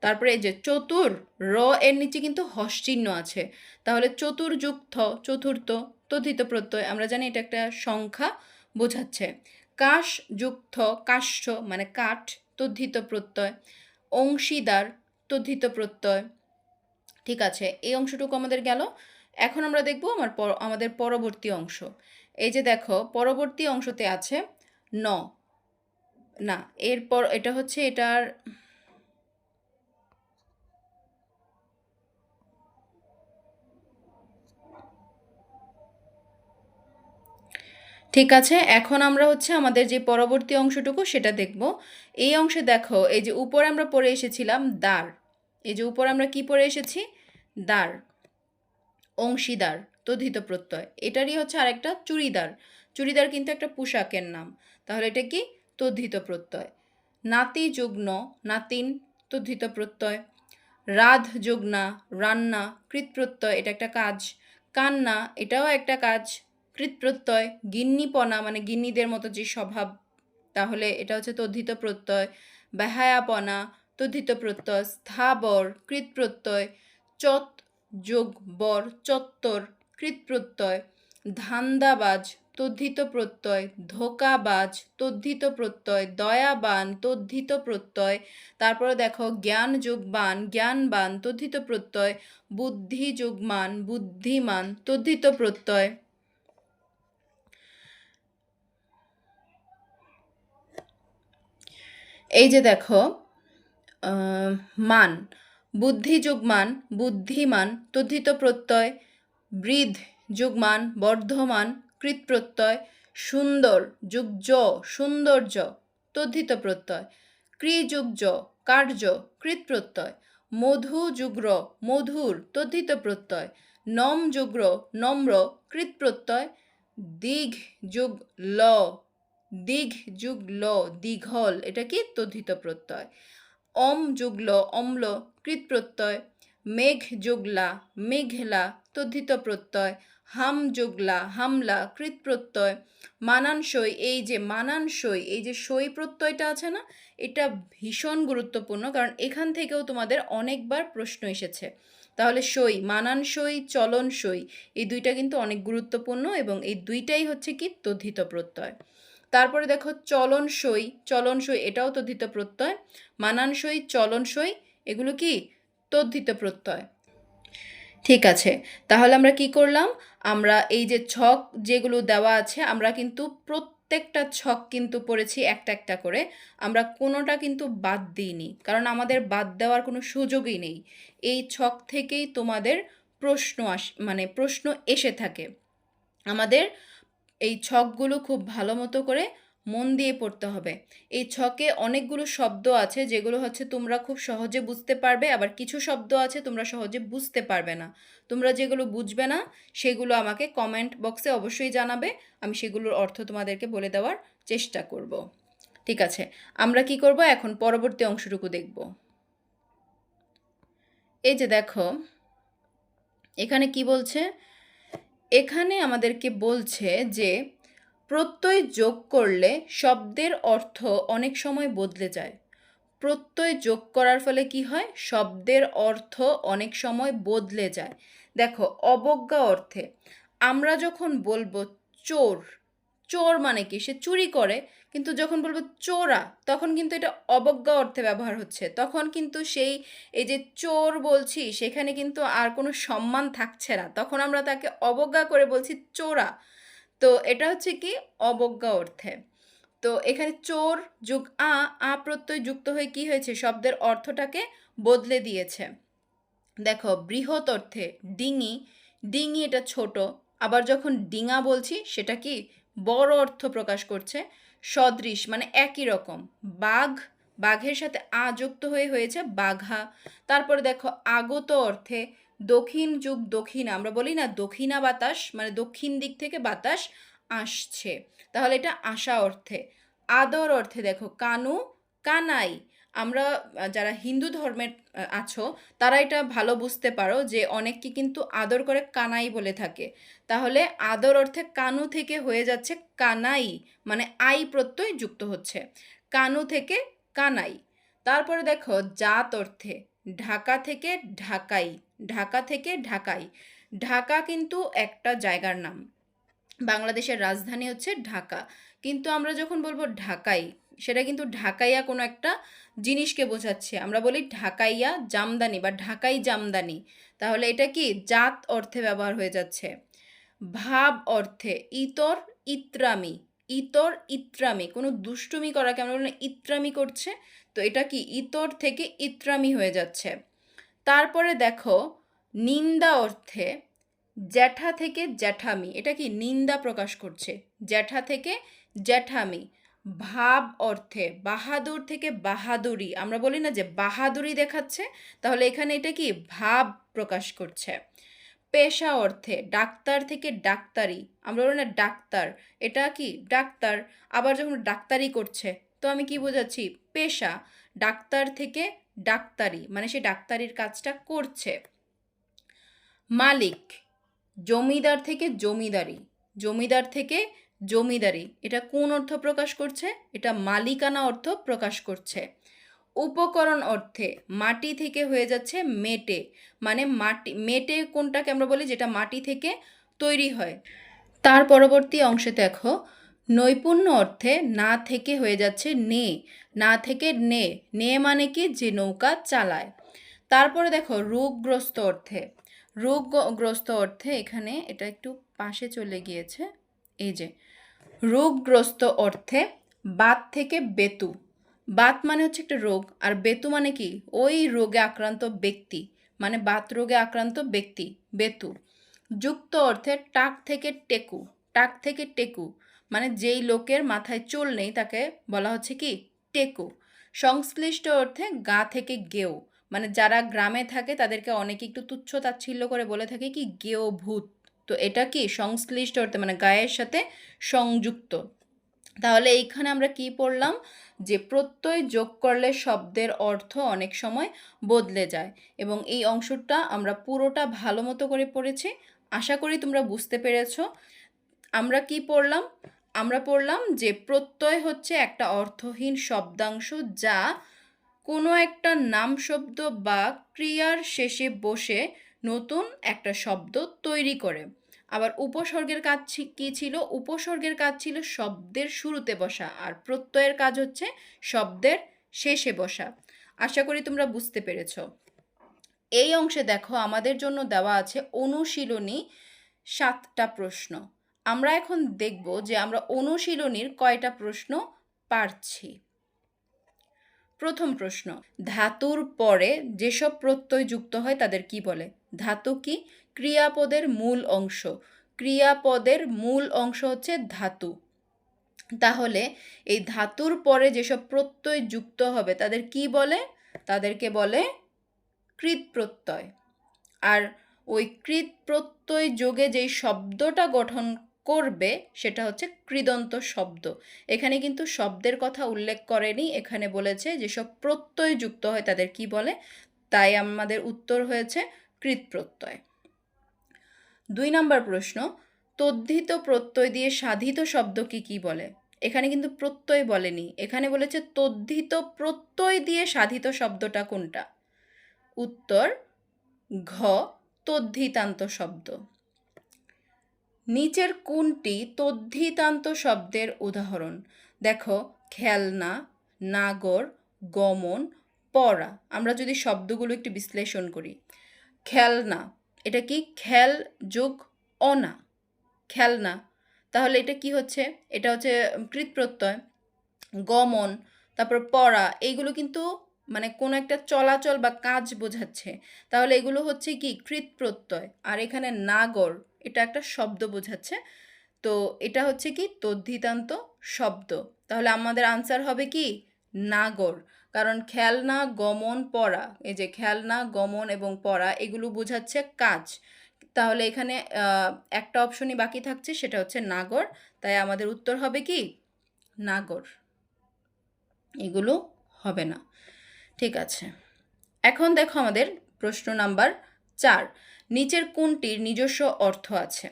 তারপরে এই যে চতুর, র এর নিচে কিন্তু হস চিহ্ন আছে, তাহলে চতুর্যুক্ত, চতুর্থ, তদ্ধিত প্রত্যয়, আমরা জানি এটা একটা সংখ্যা বোঝাচ্ছে। কাশ যুক্ত কাষ্ঠ মানে কাঠ, তদ্ধিত প্রত্যয়। অংশীদার, তদ্ধিত প্রত্যয়। ঠিক আছে, এই অংশটুকু আমাদের গেল। এখন আমরা দেখব আমাদের পরবর্তী অংশ। এই যে দেখো পরবর্তী অংশতে আছে ন, না এরপর এটা হচ্ছে এটার, ঠিক আছে, এখন আমরা হচ্ছে আমাদের যে পরবর্তী অংশটুকু সেটা দেখব। এই অংশে দেখো এই যে উপরে আমরা পড়ে এসেছিলাম দ্বার, এই যে উপরে আমরা কি পড়ে এসেছি? দ্বার, অংশীদার, তদ্ধিত প্রত্যয়। এটারই হচ্ছে আরেকটা চুড়িদার, চুড়িদার কিন্তু একটা পোশাকের নাম, তাহলে এটা কি? তদ্ধিত প্রত্যয়। নাতি যুগ্ন, নাতিন, তদ্ধিত প্রত্যয়। রাধ যুগ্না, রান্না, কৃৎপ্রত্যয়, এটা একটা কাজ। কান্না, এটাও একটা কাজ, কৃৎপ্রত্যয়। গিন্নিপনা মানে গিন্নিদের মতো যে স্বভাব, তাহলে এটা হচ্ছে তদ্ধিত প্রত্যয়। বেহায়াপনা, তদ্ধিত প্রত্যয়। স্থাবর, কৃৎপ্রত্যয়। চত যোগ বর, চত্বর, কৃৎপ্রত্যয়। ধান্দাবাজ, তদ্ধিত প্রত্যয়। ধোঁকাবাজ, তদ্ধিত প্রত্যয়। দয়াবান, তদ্ধিত প্রত্যয়। তারপরে দেখো জ্ঞান যোগ বান, জ্ঞানবান, তদ্ধিত প্রত্যয়। বুদ্ধি যোগ মান, বুদ্ধিমান, তদ্ধিত প্রত্যয়। এই যে দেখো মান, বুদ্ধি যোগ মান, বুদ্ধিমান, তদ্ধিত প্রত্যয়। বৃদ্ধ যোগ মান, বর্ধমান, কৃৎপ্রত্যয়। সুন্দর যোগ জ, সৌন্দর্য, তদ্ধিত প্রত্যয়। ক্রি যোগ জ, কার্য, কৃৎপ্রত্যয়। মধু যোগ র, মধুর, তদ্ধিত প্রত্যয়। নম যোগ র, নম্র, কৃৎপ্রত্যয়। দিঘ যোগ ল, দিঘ যোগ ল, দীঘল, এটা কি? তদ্ধিত প্রত্যয়। অম যোগ ল, অম্ল, কৃৎপ্রত্যয়। মেঘ যোগ লা, মেঘলা, তদ্ধিত প্রত্যয়। হাম যোগ লা, হামলা, কৃৎপ্রত্যয়। মানানসই, এই যে মানানসই, এই যে সই প্রত্যয়টা আছে না, এটা ভীষণ গুরুত্বপূর্ণ, কারণ এখান থেকেও তোমাদের অনেকবার প্রশ্ন এসেছে। তাহলে সই, মানানসই, চলনসই, এই দুইটা কিন্তু অনেক গুরুত্বপূর্ণ, এবং এই দুইটাই হচ্ছে কি? তদ্ধিত প্রত্যয়। তারপরে দেখো চলনসই, চলনসই, এটাও তদ্ধিত প্রত্যয়। মানানসই, চলনসই, এগুলো কি? তদ্ধিত প্রত্যয়। ঠিক আছে, তাহলে আমরা কি করলাম? আমরা এই যে ছক যেগুলো দেওয়া আছে, আমরা কিন্তু প্রত্যেকটা ছক কিন্তু পড়েছি একটা একটা করে, আমরা কোনোটা কিন্তু বাদ দিইনি, কারণ আমাদের বাদ দেওয়ার কোনো সুযোগই নেই। এই ছক থেকেই তোমাদের প্রশ্ন মানে প্রশ্ন এসে থাকে। আমাদের এই ছকগুলো খুব ভালো মতো করে মন দিয়ে পড়তে হবে। এই ছকে অনেকগুলো শব্দ আছে যেগুলো হচ্ছে তোমরা খুব সহজে বুঝতে পারবে, আবার কিছু শব্দ আছে তোমরা সহজে বুঝতে পারবে না। তোমরা যেগুলো বুঝবে না সেগুলো আমাকে কমেন্ট বক্সে অবশ্যই জানাবে, আমি সেগুলোর অর্থ তোমাদেরকে বলে দেওয়ার চেষ্টা করব। ঠিক আছে, আমরা কি করব এখন? পরবর্তী অংশটুকু দেখব। এই যে দেখো এখানে কি বলছে, এখানে আমাদেরকে বলছে যে প্রত্যয় যোগ করলে শব্দের অর্থ অনেক সময় বদলে যায়। প্রত্যয় যোগ করার ফলে কি হয়, শব্দের অর্থ অনেক সময় বদলে যায়। দেখো অবজ্ঞা অর্থে আমরা যখন বলবো চোর, চোর মানে কি, সে চুরি করে, কিন্তু যখন বলবো চোরা তখন কিন্তু এটা অবজ্ঞা অর্থে ব্যবহার হচ্ছে। তখন কিন্তু সেই এই যে চোর বলছি সেখানে কিন্তু আর কোনো সম্মান থাকছে না, তখন আমরা তাকে অবজ্ঞা করে বলছি চোরা। তো এটা হচ্ছে কি অবজ্ঞা অর্থে। তো এখানে চোর যুগ আ প্রত্যয় যুক্ত হয়ে কি হয়েছে, শব্দের অর্থটাকে বদলে দিয়েছে। দেখো বৃহৎ অর্থে ডিঙি, ডিঙি এটা ছোট, আবার যখন ডিঙা বলছি সেটা কি বড় অর্থ প্রকাশ করছে। সদৃশ মানে একই রকম। বাঘ, বাঘের সাথে আ যুক্ত হয়ে হয়েছে বাঘা। তারপরে দেখো আগত অর্থে দক্ষিণ যুগ দক্ষিণা, আমরা বলি না দক্ষিণা বাতাস, মানে দক্ষিণ দিক থেকে বাতাস আসছে, তাহলে এটা আসা অর্থে। আদর অর্থে দেখো কানু, কানাই। আমরা যারা হিন্দু ধর্মের আছো তারা এটা ভালো বুঝতে পারো যে অনেককে কিন্তু আদর করে কানাই বলে থাকে। তাহলে আদর অর্থে কানু থেকে হয়ে যাচ্ছে কানাই, মানে আই প্রত্যয় যুক্ত হচ্ছে, কানু থেকে কানাই। তারপরে দেখো জাত অর্থে ঢাকা থেকে ঢাকাই, ঢাকা থেকে ঢাকাই। ঢাকা কিন্তু একটা জায়গার নাম, বাংলাদেশের রাজধানী হচ্ছে ঢাকা, কিন্তু আমরা যখন বলবো ঢাকাই, সেটা কিন্তু ঢাকাইয়া কোনো একটা জিনিসকে বোঝাচ্ছে, আমরা বলি ঢাকাইয়া জামদানি বা ঢাকাই জামদানি। তাহলে এটা কি জাত অর্থে ব্যবহার হয়ে যাচ্ছে। ভাব অর্থে ইতর, ইত্রামি, ইতর ইত্রামি, কোনো দুষ্টুমি করাকে আমরা বলি না ইত্রামি করছে, তো এটা কি ইতর থেকে ইত্রামি হয়ে যাচ্ছে। তারপরে দেখো নিন্দা অর্থে জ্যাঠা থেকে জ্যাঠামি, এটা কি নিন্দা প্রকাশ করছে, জ্যাঠা থেকে জ্যাঠামি। ভাব অর্থে বাহাদুর থেকে বাহাদুরি, আমরা বলি না যে বাহাদুরি দেখাচ্ছে, তাহলে এখানে এটা কি ভাব প্রকাশ করছে। পেশা অর্থে ডাক্তার থেকে ডাক্তারি, আমরা বলি না ডাক্তার, এটা কি ডাক্তার, আবার যখন ডাক্তারি করছে তো আমি কি বোঝাচ্ছি পেশা, ডাক্তার থেকে ডাক্তারি, মানে সে ডাক্তারির কাজটা করছে। মালিক, জমিদার থেকে জমিদারি, জমিদার থেকে জমিদারি, এটা কোন অর্থ প্রকাশ করছে, এটা মালিকানা অর্থ প্রকাশ করছে। উপকরণ অর্থে মাটি থেকে হয়ে যাচ্ছে মেটে, মানে মাটি, মেটে কোনটাকে আমরা বলি যেটা মাটি থেকে তৈরি হয়। তার পরবর্তী অংশে দেখো নৈপুণ্য অর্থে না থেকে হয়ে যাচ্ছে নে, না থেকে নে, নে মানে কি যে নৌকা চালায়। তারপরে দেখো রোগগ্রস্ত অর্থে, রোগগ্রস্ত অর্থে এখানে এটা একটু পাশে চলে গিয়েছে, এই যে রোগগ্রস্ত অর্থে বাত থেকে বেতু, বাত মানে হচ্ছে একটা রোগ, আর বেতু মানে কি ওই রোগে আক্রান্ত ব্যক্তি, মানে বাত রোগে আক্রান্ত ব্যক্তি, বেতু। যুক্ত অর্থে টাক থেকে টেকু, টাক থেকে টেকু, মানে যেই লোকের মাথায় চুল নেই তাকে বলা হচ্ছে কি টেকু। সংশ্লিষ্ট অর্থে গা থেকে গেও, মানে যারা গ্রামে থাকে তাদেরকে অনেকে একটু তুচ্ছ তাচ্ছিল্য করে বলে থাকে কি গেও ভূত, তো এটা কি সংশ্লিষ্ট অর্থে মানে গায়ের সাথে সংযুক্ত। তাহলে এইখানে আমরা কি পড়লাম, যে প্রত্যয় যোগ করলে শব্দের অর্থ অনেক সময় বদলে যায়, এবং এই অংশটা আমরা পুরোটা ভালো মতো করে পড়েছি। আশা করি তোমরা বুঝতে পেরেছ। আমরা কি পড়লাম, আমরা পড়লাম যে প্রত্যয় হচ্ছে একটা অর্থহীন শব্দাংশ যা কোনো একটা নাম শব্দ বা ক্রিয়ার শেষে বসে নতুন একটা শব্দ তৈরি করে। আবার উপসর্গের কাজ কি ছিল, উপসর্গের কাজ ছিল শব্দের শুরুতে বসা, আর প্রত্যয়ের কাজ হচ্ছে শব্দের শেষে বসা। আশা করি তোমরা বুঝতে পেরেছ। এই অংশে দেখো আমাদের জন্য দেওয়া আছে অনুশীলনী 7টা প্রশ্ন। আমরা এখন দেখব যে আমরা অনুশীলনীর কয়টা প্রশ্ন পারছি। প্রথম প্রশ্ন, ধাতুর পরে যেসব প্রত্যয় যুক্ত হয় তাদের কি বলে? ধাতু কি? ক্রিয়াপদের মূল অংশ, ক্রিয়াপদের মূল অংশ হচ্ছে ধাতু। তাহলে এই ধাতুর পরে যেসব প্রত্যয় যুক্ত হবে তাদের কি বলে? তাদেরকে বলে কৃৎ প্রত্যয়। আর ওই কৃৎ প্রত্যয় যোগে যেই শব্দটা গঠন করবে সেটা হচ্ছে কৃদন্ত শব্দ। এখানে কিন্তু শব্দের কথা উল্লেখ করেনি, এখানে বলেছে যেসব প্রত্যয় যুক্ত হয় তাদের কি বলে? তাই আমাদের উত্তর হয়েছে কৃৎ প্রত্যয়। 2 নম্বর প্রশ্ন, তদ্ধিত প্রত্যয় দিয়ে সাধিত শব্দকে কি বলে? এখানে কিন্তু প্রত্যয় বলেনি, এখানে বলেছে তদ্ধিত প্রত্যয় দিয়ে সাধিত শব্দটা কোনটা? উত্তর ঘ, তদ্ধিতান্ত শব্দ। নিচের কোনটি তদ্ধিতান্ত শব্দের উদাহরণ? দেখো, খেলনা, নাগর, গমন, পড়া। আমরা যদি শব্দগুলো একটু বিশ্লেষণ করি, খেলনা, এটা কি? খেল যোগ অনা, খেলনা। তাহলে এটা কি হচ্ছে? এটা হচ্ছে কৃৎ প্রত্যয়। গমন, তারপর পড়া, এইগুলো কিন্তু মানে কোনো একটা চলাচল বা কাজ বোঝাচ্ছে, তাহলে এগুলো হচ্ছে কি? কৃৎ প্রত্যয়। আর এখানে নাগর, এটা একটা শব্দ বোঝাচ্ছে, তো এটা হচ্ছে কি? তদ্ধিতান্ত শব্দ। তাহলে আমাদের আনসার হবে কি? নাগর। কারণ খেলনা, গমন, পড়া, এই যে খেলনা, গমন এবং পড়া, এগুলো বোঝাচ্ছে কাজ। তাহলে এখানে একটা অপশনই বাকি থাকছে, সেটা হচ্ছে নাগর। তাই আমাদের উত্তর হবে কি? নাগর। এগুলো হবে না। ঠিক আছে, এখন দেখো আমাদের প্রশ্ন নাম্বার 4। নিচের কোনটির নিজস্ব অর্থ আছে?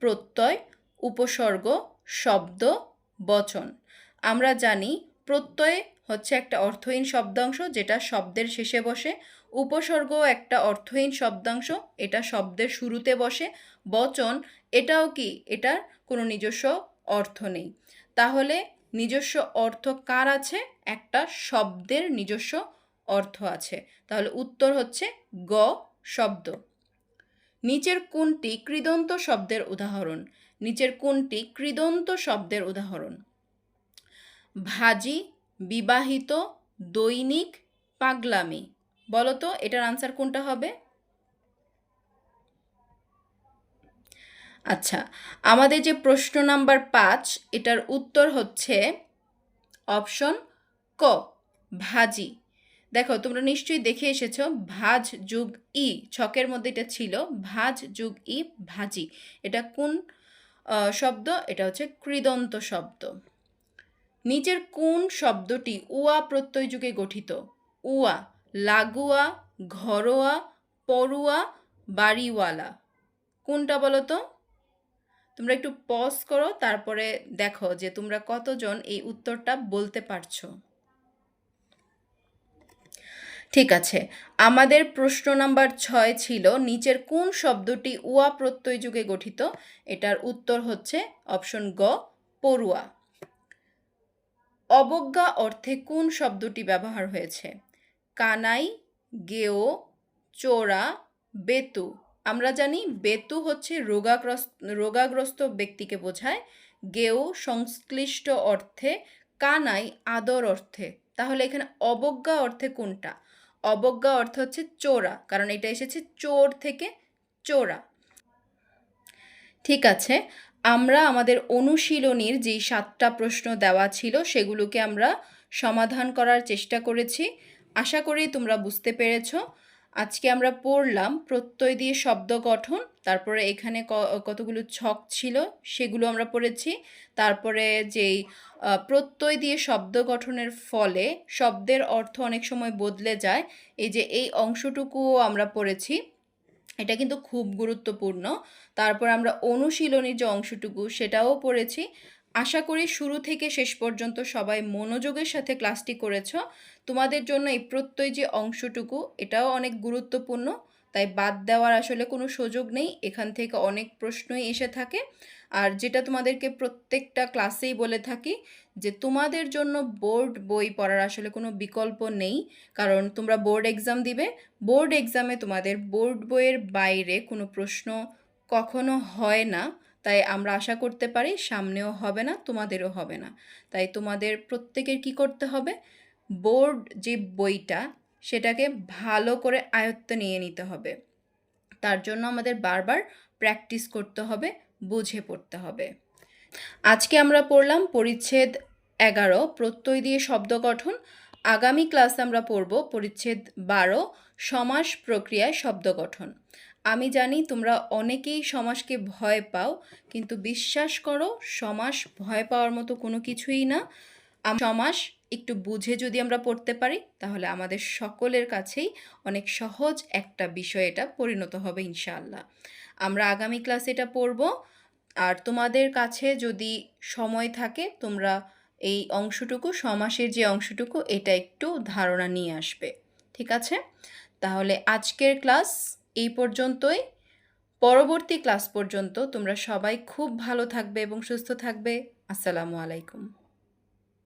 প্রত্যয়, উপসর্গ, শব্দ, বচন। আমরা জানি প্রত্যয় হচ্ছে একটা অর্থহীন শব্দাংশ যেটা শব্দের শেষে বসে। উপসর্গ একটা অর্থহীন শব্দাংশ, এটা শব্দের শুরুতে বসে। বচন, এটাও কি? এটার কোনো নিজস্ব অর্থ নেই। তাহলে নিজস্ব অর্থ কার আছে? একটা শব্দের নিজস্ব অর্থ আছে। তাহলে উত্তর হচ্ছে গ, শব্দ। নিচের কোনটি কৃদন্ত শব্দের উদাহরণ? নিচের কোনটি কৃদন্ত শব্দের উদাহরণ? ভাজি, বিবাহিত, দৈনিক, পাগলামি। বলো তো এটার আনসার কোনটা হবে? আচ্ছা, আমাদের যে প্রশ্ন নাম্বার 5, এটার উত্তর হচ্ছে অপশন ক, ভাজি। দেখো, তোমরা নিশ্চয়ই দেখে এসেছো ভাজ যোগ ই, ছকের মধ্যে এটা ছিল, ভাজ যোগ ই, ভাজি। এটা কোন শব্দ? এটা হচ্ছে কৃদন্ত শব্দ। নিচের কোন শব্দটি উয়া প্রত্যয় যুগে গঠিত? উয়া, লাগোয়া, ঘরোয়া, পড়ুয়া, বাড়িওয়ালা। কোনটা বলো তো? তোমরা একটু পজ করো, তারপরে দেখো যে তোমরা কতজন এই উত্তরটা বলতে পারছো। ঠিক আছে, আমাদের প্রশ্ন নাম্বার 6 ছিল নিচের কোন শব্দটি উয়া প্রত্যয় যুগে গঠিত? এটার উত্তর হচ্ছে অপশন গ, পড়ুয়া। অবজ্ঞা অর্থে কোন শব্দটি ব্যবহার হয়েছে? কানাই, গেও, চোরা, বেতু। আমরা জানি বেতু হচ্ছে রোগাগ্রস্ত ব্যক্তিকে বোঝায়, গেও সংশ্লিষ্ট অর্থে, কানাই আদর অর্থে। তাহলে এখানে অবজ্ঞা অর্থে কোনটা? অবজ্ঞা অর্থ হচ্ছে চোরা, কারণ এটা এসেছে চোর থেকে, চোরা। ঠিক আছে, আমরা আমাদের অনুশীলনীর যেই 7টা প্রশ্ন দেওয়া ছিল সেগুলোকে আমরা সমাধান করার চেষ্টা করেছি। আশা করি তোমরা বুঝতে পেরেছো। আজকে আমরা পড়লাম প্রত্যয় দিয়ে শব্দ গঠন, তারপরে এখানে কতগুলো ছক ছিল সেগুলো আমরা পড়েছি। তারপরে যেই প্রত্যয় দিয়ে শব্দ গঠনের ফলে শব্দের অর্থ অনেক সময় বদলে যায়, এই যে এই অংশটুকুও আমরা পড়েছি, এটা কিন্তু খুব গুরুত্বপূর্ণ। তারপর আমরা অনুশীলনীর যে অংশটুকু সেটাও পড়েছি। আশা করি শুরু থেকে শেষ পর্যন্ত সবাই মনোযোগের সাথে ক্লাসটি করেছো। তোমাদের জন্য এই প্রত্যয় যে অংশটুকু এটাও অনেক গুরুত্বপূর্ণ, তাই বাদ দেওয়ার আসলে কোনো সুযোগ নেই। এখান থেকে অনেক প্রশ্নই এসে থাকে। আর যেটা তোমাদেরকে প্রত্যেকটা ক্লাসেই বলে থাকি যে তোমাদের জন্য বোর্ড বই পড়ার আসলে কোনো বিকল্প নেই, কারণ তোমরা বোর্ড এক্সাম দিবে। বোর্ড এক্সামে তোমাদের বোর্ড বইয়ের বাইরে কোনো প্রশ্ন কখনো হয় না, তাই আমরা আশা করতে পারি সামনেও হবে না, তোমাদেরও হবে না। তাই তোমাদের প্রত্যেকের কি করতে হবে? বোর্ড যে বইটা সেটাকে ভালো করে আয়ত্তে নিয়ে নিতে হবে। তার জন্য আমাদের বারবার প্র্যাকটিস করতে হবে, বুঝে পড়তে হবে। আজকে আমরা পড়লাম পরিচ্ছেদ 11 প্রত্যয় দিয়ে শব্দ গঠন। আগামী ক্লাসে আমরা পড়ব পরিচ্ছেদ 12 সমাস প্রক্রিয়ায় শব্দ গঠন। আমি জানি তোমরা অনেকেই সমাসকে ভয় পাও, কিন্তু বিশ্বাস করো সমাস ভয় পাওয়ার মতো কোনো কিছুই না। সমাস একটু বুঝে যদি আমরা পড়তে পারি তাহলে আমাদের সকলের কাছেই অনেক সহজ একটা বিষয় এটা পরিণত হবে ইনশাআল্লাহ। আমরা আগামী ক্লাসে এটা পড়ব। আর তোমাদের কাছে যদি সময় থাকে তোমরা এই অংশটুকু, সমাসের যে অংশটুকু, এটা একটু ধারণা নিয়ে আসবে। ঠিক আছে? তাহলে আজকের ক্লাস এই পর্যন্তই। পরবর্তী ক্লাস পর্যন্ত তোমরা সবাই খুব ভালো থাকবে এবং সুস্থ থাকবে। আসসালামু আলাইকুম।